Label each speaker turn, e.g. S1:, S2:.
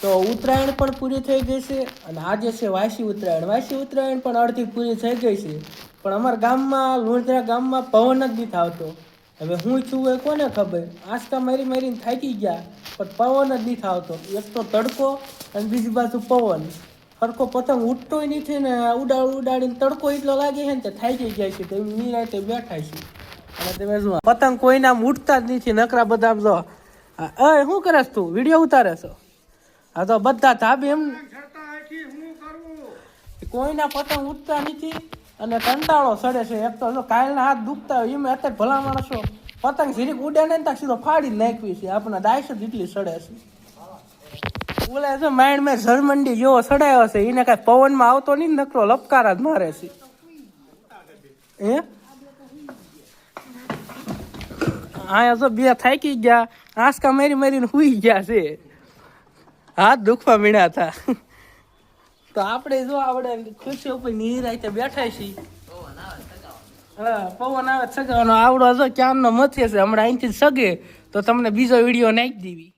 S1: તો ઉત્તરાયણ પણ પૂરી થઈ ગઈ છે અને આજે છે વાસી ઉત્તરાયણ પણ અડધી પૂરી થઈ ગઈ છે. પણ અમારા ગામમાં લુણધરા ગામમાં પવન જ નથી આવતો. હવે હું છું એ કોને ખબર. આંચકા મારીને થાકી ગયા પણ પવન જ નથી આવતો. એક તો તડકો અને બીજી બાજુ પવન. સરખો પતંગ ઉડતોય નથી ને ઉડાડીને તડકો એટલો લાગે છે ને તે થાકી જાય છે. તો નિરાંતે બેઠા છે. અને તમે જો પતંગ કોઈના ઉડતા જ નથી. નકરા બધા જો શું કરસ તું? વિડીયો ઉતારે છો? હા તો બધા ધાબે એમ કોઈના પતંગ ઉડતા નથી અને કંટાળો સડે છે. એક તો જો કાલના હાથ દુખતા હોય એમ અત્યારે ભલા માણસો પતંગ ઝીરીક ઉડે ને ત્યાં સીધો ફાડી નાખવી છે. આપણા ડાયસ જ એટલી સડે છે. ઓલે જો માઇન્ડ મેં ઝરમંડી જેવો સડાયો છે. એને કાંઈ પવનમાં આવતો નહીં, નકરો લપકારા જ મારે છે. હા જો બે થાકી ગયા, આંસકા મારીને હુઈ ગયા છે. હાથ દુખવા મીણ્યા હતા. તો આપણે જો આપણે ખુરશી ઉપર નિરાંતે બેઠા છીએ. હા પવન આવે સગાવાનો આવડો જો ક્યારનો મથે છે. હમણાં અહીંથી સગે તો તમને બીજો વિડીયો નાખી દેવી.